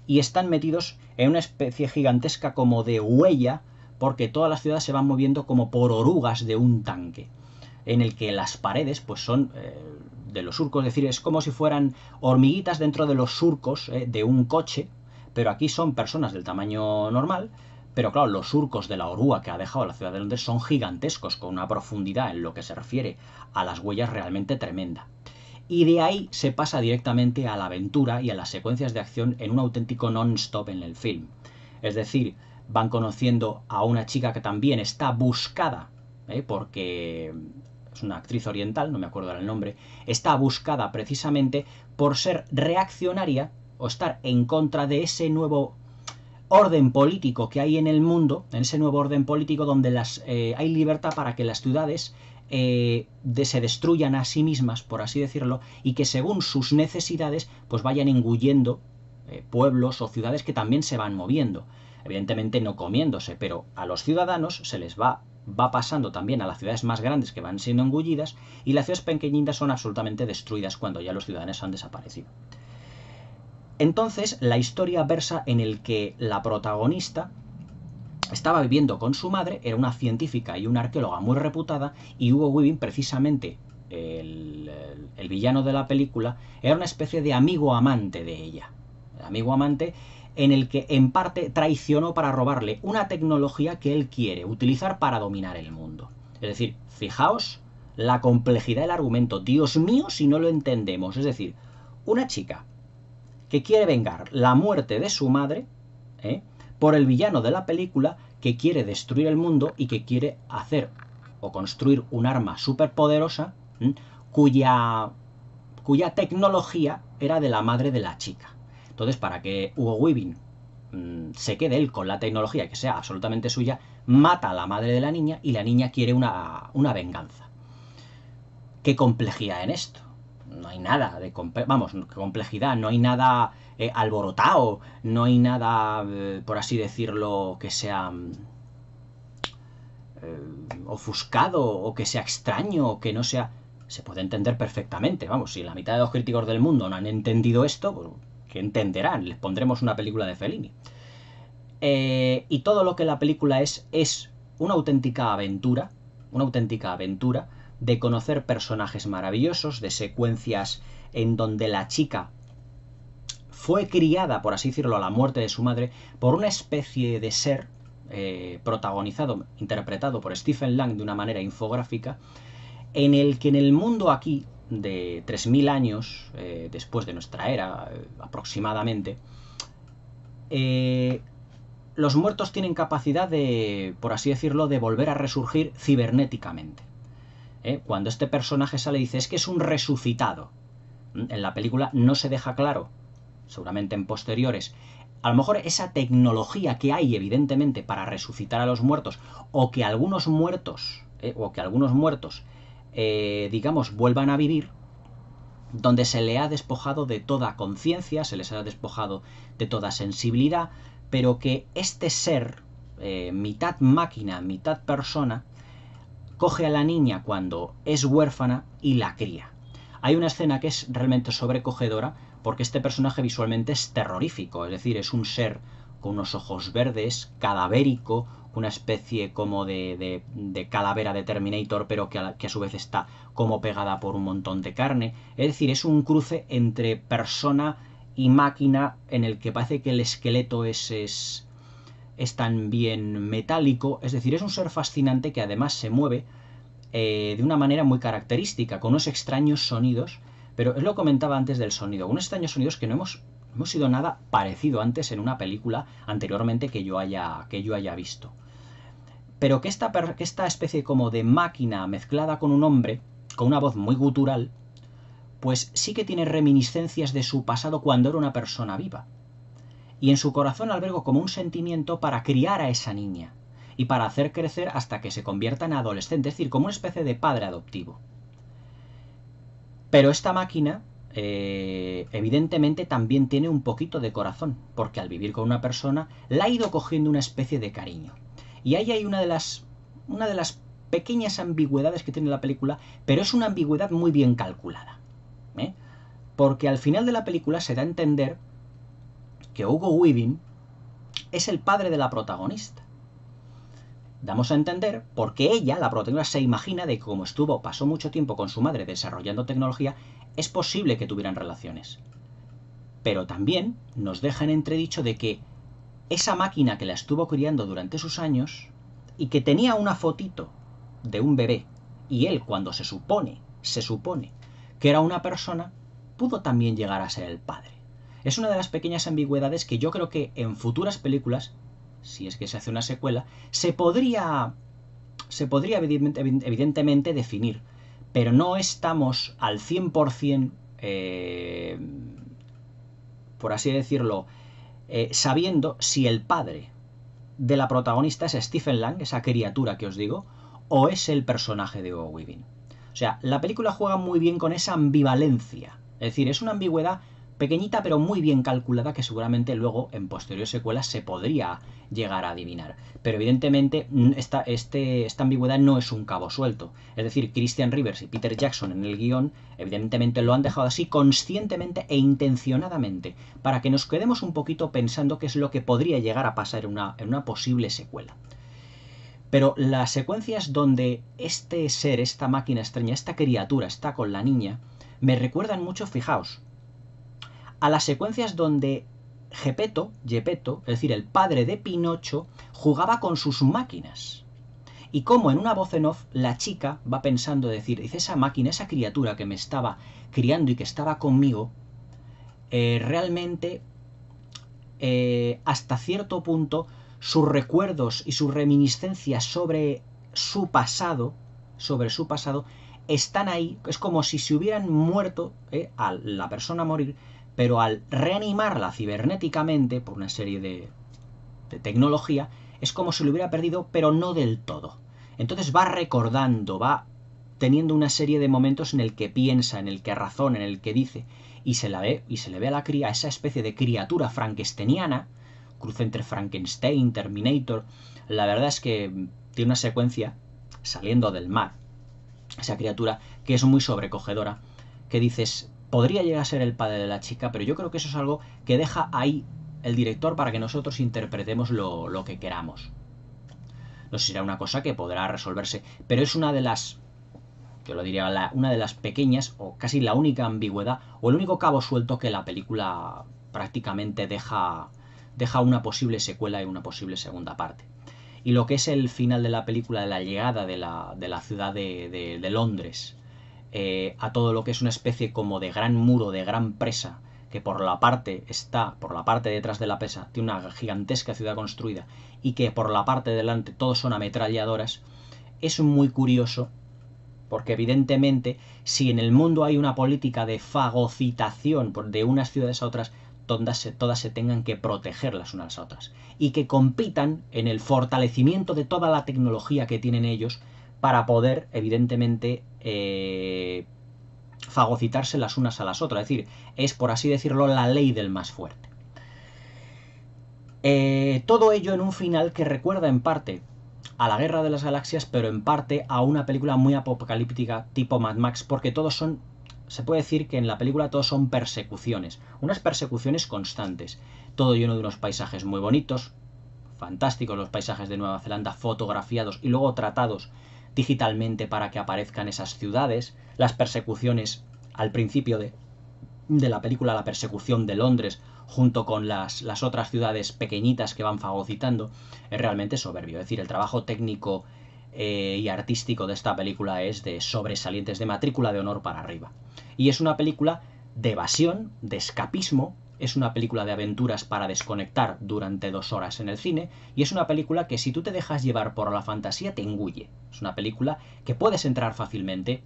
y están metidos en una especie gigantesca como de huella, porque todas las ciudades se van moviendo como por orugas de un tanque, en el que las paredes pues son de los surcos, es decir, es como si fueran hormiguitas dentro de los surcos de un coche, pero aquí son personas del tamaño normal, pero claro, los surcos de la oruga que ha dejado la ciudad de Londres son gigantescos, con una profundidad en lo que se refiere a las huellas realmente tremenda. Y de ahí se pasa directamente a la aventura y a las secuencias de acción en un auténtico non-stop en el film. Es decir, van conociendo a una chica que también está buscada, porque es una actriz oriental, no me acuerdo el nombre, está buscada precisamente por ser reaccionaria o estar en contra de ese nuevo orden político que hay en el mundo, en ese nuevo orden político donde hay libertad para que las ciudades se destruyan a sí mismas, por así decirlo, y que según sus necesidades pues vayan engullendo pueblos o ciudades que también se van moviendo. Evidentemente no comiéndose, pero a los ciudadanos se les va pasando también a las ciudades más grandes que van siendo engullidas, y las ciudades pequeñitas son absolutamente destruidas cuando ya los ciudadanos han desaparecido. Entonces la historia versa en el que la protagonista estaba viviendo con su madre, era una científica y una arqueóloga muy reputada, y Hugo Weaving, precisamente el villano de la película, era una especie de amigo amante de ella. Amigo amante en el que en parte traicionó para robarle una tecnología que él quiere utilizar para dominar el mundo. Es decir, fijaos la complejidad del argumento. Dios mío, si no lo entendemos. Es decir, una chica que quiere vengar la muerte de su madre, por el villano de la película que quiere destruir el mundo y que quiere hacer o construir un arma superpoderosa cuya tecnología era de la madre de la chica. Entonces, para que Hugo Weaving se quede él con la tecnología que sea absolutamente suya, mata a la madre de la niña y la niña quiere una venganza. ¿Qué complejidad en esto? No hay nada de complejidad, no hay nada alborotado, no hay nada, por así decirlo, que sea ofuscado o que sea extraño o que no sea... Se puede entender perfectamente, vamos, si la mitad de los críticos del mundo no han entendido esto, pues, ¿qué entenderán? Les pondremos una película de Fellini. Y todo lo que la película es una auténtica aventura de conocer personajes maravillosos, de secuencias en donde la chica fue criada, por así decirlo, a la muerte de su madre, por una especie de ser interpretado por Stephen Lang de una manera infográfica, en el que en el mundo aquí, de 3000 años después de nuestra era, aproximadamente, los muertos tienen capacidad de, por así decirlo, de volver a resurgir cibernéticamente. Cuando este personaje sale y dice, es que es un resucitado. En la película no se deja claro, seguramente en posteriores, a lo mejor esa tecnología que hay evidentemente para resucitar a los muertos, o que algunos muertos, digamos, vuelvan a vivir, donde se le ha despojado de toda conciencia, se les ha despojado de toda sensibilidad, pero que este ser, mitad máquina, mitad persona, coge a la niña cuando es huérfana y la cría. Hay una escena que es realmente sobrecogedora porque este personaje visualmente es terrorífico, es decir, es un ser con unos ojos verdes, cadavérico, una especie como de calavera de Terminator, pero que a su vez está como pegada por un montón de carne. Es decir, es un cruce entre persona y máquina en el que parece que el esqueleto es también metálico. Es decir, es un ser fascinante que además se mueve de una manera muy característica, con unos extraños sonidos, pero os lo comentaba antes del sonido, unos extraños sonidos que no hemos sido nada parecido antes en una película anteriormente que yo haya visto. Pero que esta especie como de máquina mezclada con un hombre, con una voz muy gutural, pues sí que tiene reminiscencias de su pasado cuando era una persona viva. Y en su corazón albergó como un sentimiento para criar a esa niña y para hacer crecer hasta que se convierta en adolescente, es decir, como una especie de padre adoptivo. Pero esta máquina, evidentemente, también tiene un poquito de corazón, porque al vivir con una persona, la ha ido cogiendo una especie de cariño. Y ahí hay una de las pequeñas ambigüedades que tiene la película, pero es una ambigüedad muy bien calculada. Porque al final de la película se da a entender que Hugo Weaving es el padre de la protagonista. Damos a entender porque ella, la protagonista, se imagina de que como pasó mucho tiempo con su madre desarrollando tecnología, es posible que tuvieran relaciones. Pero también nos deja en entredicho de que esa máquina que la estuvo criando durante sus años y que tenía una fotito de un bebé, y él cuando se supone que era una persona, pudo también llegar a ser el padre. Es una de las pequeñas ambigüedades que yo creo que en futuras películas, si es que se hace una secuela, se podría evidentemente definir, pero no estamos al 100%, por así decirlo, sabiendo si el padre de la protagonista es Stephen Lang, esa criatura que os digo, o es el personaje de Hugo Weaving. O sea, la película juega muy bien con esa ambivalencia. Es decir, es una ambigüedad pequeñita pero muy bien calculada que seguramente luego en posteriores secuelas se podría llegar a adivinar. Pero evidentemente esta ambigüedad no es un cabo suelto. Es decir, Christian Rivers y Peter Jackson en el guión evidentemente lo han dejado así conscientemente e intencionadamente para que nos quedemos un poquito pensando qué es lo que podría llegar a pasar en una posible secuela. Pero las secuencias donde este ser, esta máquina extraña, esta criatura está con la niña, me recuerdan mucho, fijaos, a las secuencias donde Geppetto, es decir, el padre de Pinocho, jugaba con sus máquinas. Y como en una voz en off, la chica va pensando, dice, esa máquina, esa criatura que me estaba criando y que estaba conmigo, realmente, hasta cierto punto, sus recuerdos y sus reminiscencias sobre su pasado, están ahí. Es como si se hubieran muerto, a la persona morir, pero al reanimarla cibernéticamente por una serie de tecnología, es como si lo hubiera perdido, pero no del todo. Entonces va recordando, va teniendo una serie de momentos en el que piensa, en el que razona, en el que dice, y se le ve a la cría, esa especie de criatura frankensteiniana, cruce entre Frankenstein, Terminator. La verdad es que tiene una secuencia saliendo del mar, esa criatura, que es muy sobrecogedora, que dices, podría llegar a ser el padre de la chica, pero yo creo que eso es algo que deja ahí el director para que nosotros interpretemos lo que queramos. No sé si será una cosa que podrá resolverse, pero es una de las, yo lo diría, una de las pequeñas, o casi la única ambigüedad, o el único cabo suelto que la película prácticamente deja una posible secuela y una posible segunda parte. Y lo que es el final de la película, de la llegada de la ciudad de Londres, a todo lo que es una especie como de gran muro, de gran presa, que por la parte detrás de la presa tiene una gigantesca ciudad construida y que por la parte de delante todos son ametralladoras, es muy curioso porque evidentemente si en el mundo hay una política de fagocitación de unas ciudades a otras, todas se tengan que proteger las unas a otras y que compitan en el fortalecimiento de toda la tecnología que tienen ellos para poder, evidentemente, fagocitarse las unas a las otras. Es decir, es, por así decirlo, la ley del más fuerte. Todo ello en un final que recuerda en parte a la Guerra de las Galaxias, pero en parte a una película muy apocalíptica tipo Mad Max, porque todos son, se puede decir que en la película todos son persecuciones, unas persecuciones constantes, todo lleno de unos paisajes muy bonitos, fantásticos los paisajes de Nueva Zelanda, fotografiados y luego tratados digitalmente para que aparezcan esas ciudades, las persecuciones al principio de la película, la persecución de Londres junto con las otras ciudades pequeñitas que van fagocitando, es realmente soberbio. Es decir, el trabajo técnico y artístico de esta película es de sobresalientes, de matrícula de honor para arriba. Y es una película de evasión, de escapismo, es una película de aventuras para desconectar durante 2 horas en el cine, y es una película que si tú te dejas llevar por la fantasía te engulle. Es una película que puedes entrar fácilmente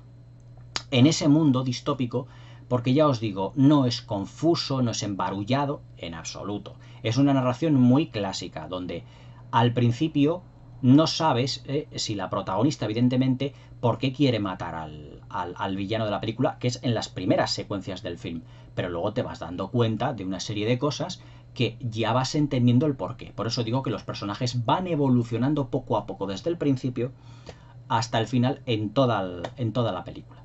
en ese mundo distópico, porque ya os digo, no es confuso, no es embarullado en absoluto. Es una narración muy clásica, donde al principio no sabes si la protagonista, evidentemente, por qué quiere matar al villano de la película, que es en las primeras secuencias del film. Pero luego te vas dando cuenta de una serie de cosas que ya vas entendiendo el porqué. Por eso digo que los personajes van evolucionando poco a poco, desde el principio hasta el final, en toda la película.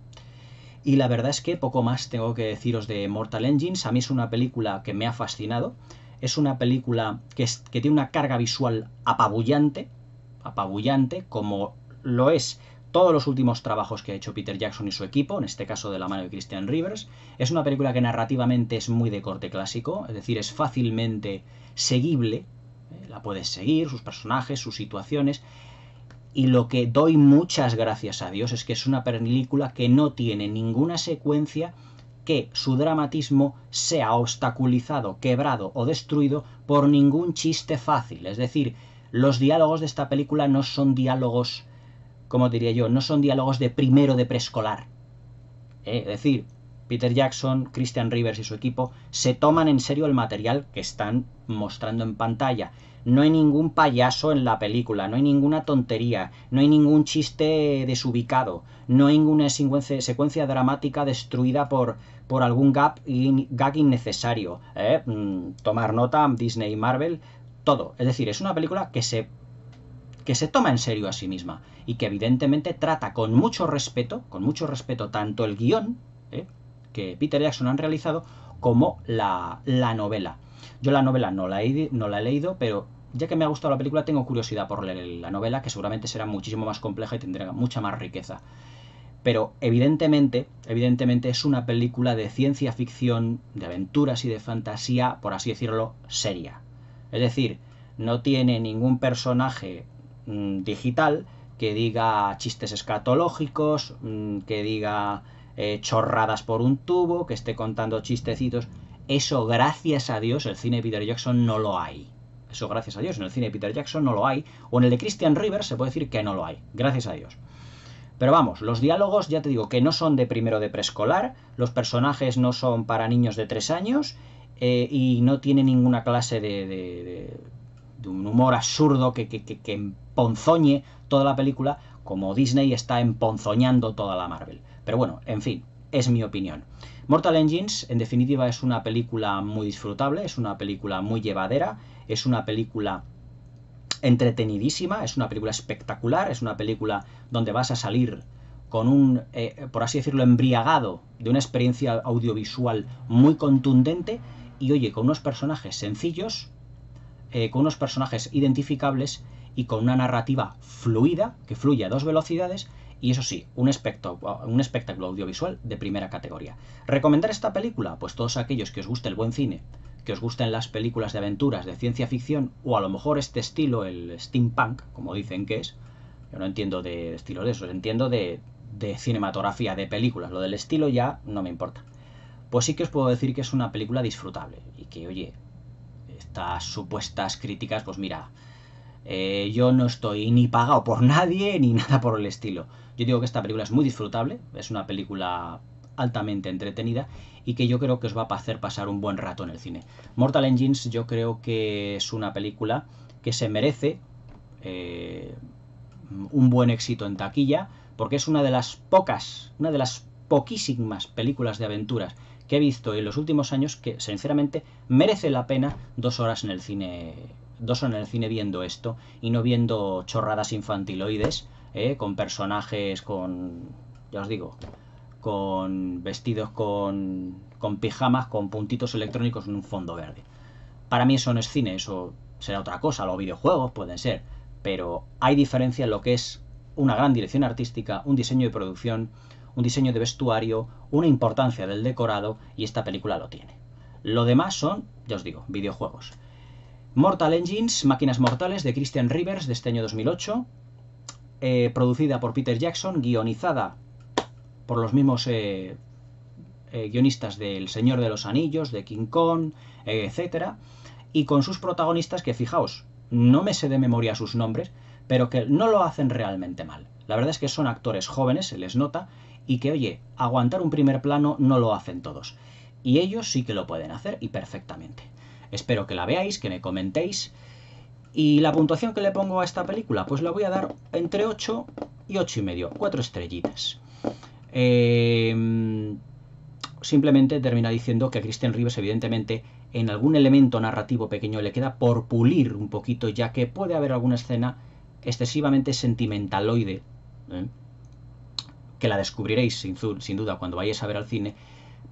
Y la verdad es que poco más tengo que deciros de Mortal Engines. A mí es una película que me ha fascinado. Es una película que tiene una carga visual apabullante, como lo es todos los últimos trabajos que ha hecho Peter Jackson y su equipo, en este caso de la mano de Christian Rivers. Es una película que narrativamente es muy de corte clásico, es decir, es fácilmente seguible, la puedes seguir, sus personajes, sus situaciones. Y lo que doy muchas gracias a Dios es que es una película que no tiene ninguna secuencia que su dramatismo sea obstaculizado, quebrado o destruido por ningún chiste fácil. Es decir, los diálogos de esta película no son diálogos, como diría yo, no son diálogos de primero de preescolar. Es decir, Peter Jackson, Christian Rivers y su equipo se toman en serio el material que están mostrando en pantalla. No hay ningún payaso en la película, no hay ninguna tontería, no hay ningún chiste desubicado, no hay ninguna secuencia dramática destruida por algún gag innecesario. Tomar nota, Disney y Marvel, todo. Es decir, es una película que se toma en serio a sí misma y que evidentemente trata con mucho respeto tanto el guión que Peter Jackson han realizado como la novela. Yo la novela no la he leído, pero ya que me ha gustado la película tengo curiosidad por leer la novela, que seguramente será muchísimo más compleja y tendrá mucha más riqueza. Pero evidentemente es una película de ciencia ficción, de aventuras y de fantasía, por así decirlo, seria. Es decir, no tiene ningún personaje digital que diga chistes escatológicos, que diga chorradas por un tubo, que esté contando chistecitos. Eso, gracias a Dios, el cine de Peter Jackson no lo hay. Eso, gracias a Dios, en el cine de Peter Jackson no lo hay. O en el de Christian Rivers se puede decir que no lo hay. Gracias a Dios. Pero vamos, los diálogos, ya te digo, que no son de primero de preescolar, los personajes no son para niños de 3 años y no tiene ninguna clase de un humor absurdo que emponzoñe toda la película, como Disney está emponzoñando toda la Marvel. Pero bueno, en fin, es mi opinión. Mortal Engines, en definitiva, es una película muy disfrutable, es una película muy llevadera, es una película entretenidísima, es una película espectacular, es una película donde vas a salir con un, por así decirlo, embriagado de una experiencia audiovisual muy contundente y, oye, con unos personajes sencillos, con unos personajes identificables y con una narrativa fluida, que fluye a 2 velocidades, y eso sí, un espectáculo audiovisual de primera categoría. ¿Recomendar esta película? Pues todos aquellos que os guste el buen cine, que os gusten las películas de aventuras, de ciencia ficción, o a lo mejor este estilo, el steampunk, como dicen que es. Yo no entiendo de estilos de esos, entiendo de cinematografía, de películas. Lo del estilo ya no me importa. Pues sí que os puedo decir que es una película disfrutable y que, oye, estas supuestas críticas, pues mira, yo no estoy ni pagado por nadie ni nada por el estilo. Yo digo que esta película es muy disfrutable, es una película altamente entretenida y que yo creo que os va a hacer pasar un buen rato en el cine. Mortal Engines yo creo que es una película que se merece un buen éxito en taquilla, porque es una de las poquísimas películas de aventuras que he visto en los últimos años que sinceramente merece la pena 2 horas en el cine viendo esto y no viendo chorradas infantiloides con personajes ya os digo, con vestidos con pijamas, con puntitos electrónicos en un fondo verde. Para mí eso no es cine, eso será otra cosa, los videojuegos pueden ser, pero hay diferencia en lo que es una gran dirección artística, un diseño de producción, un diseño de vestuario, una importancia del decorado, y esta película lo tiene. Lo demás son, ya os digo, videojuegos. Mortal Engines, Máquinas Mortales, de Christian Rivers, de este año 2008, producida por Peter Jackson, guionizada por los mismos guionistas del Señor de los Anillos, de King Kong, etc. Y con sus protagonistas que, fijaos, no me sé de memoria sus nombres, pero que no lo hacen realmente mal. La verdad es que son actores jóvenes, se les nota, y que, oye, aguantar un primer plano no lo hacen todos. Y ellos sí que lo pueden hacer, y perfectamente. Espero que la veáis, que me comentéis. Y la puntuación que le pongo a esta película, pues la voy a dar entre 8 y 8,5, 4 estrellitas. Simplemente termina diciendo que a Christian Rivers, evidentemente, en algún elemento narrativo pequeño le queda por pulir un poquito, ya que puede haber alguna escena excesivamente sentimentaloide, que la descubriréis sin duda cuando vayáis a ver al cine,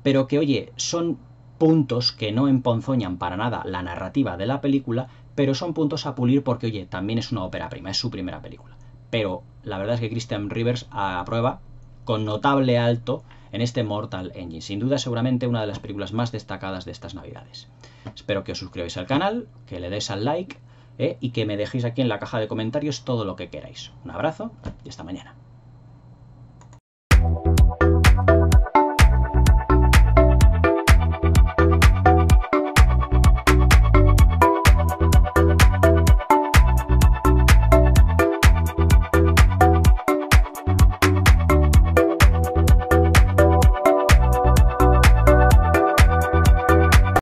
pero que, oye, son puntos que no emponzoñan para nada la narrativa de la película, pero son puntos a pulir porque, oye, también es una ópera prima, es su primera película. Pero la verdad es que Christian Rivers aprueba con notable alto en este Mortal Engines. Sin duda, seguramente una de las películas más destacadas de estas navidades. Espero que os suscribáis al canal, que le deis al like y que me dejéis aquí en la caja de comentarios todo lo que queráis. Un abrazo y hasta mañana.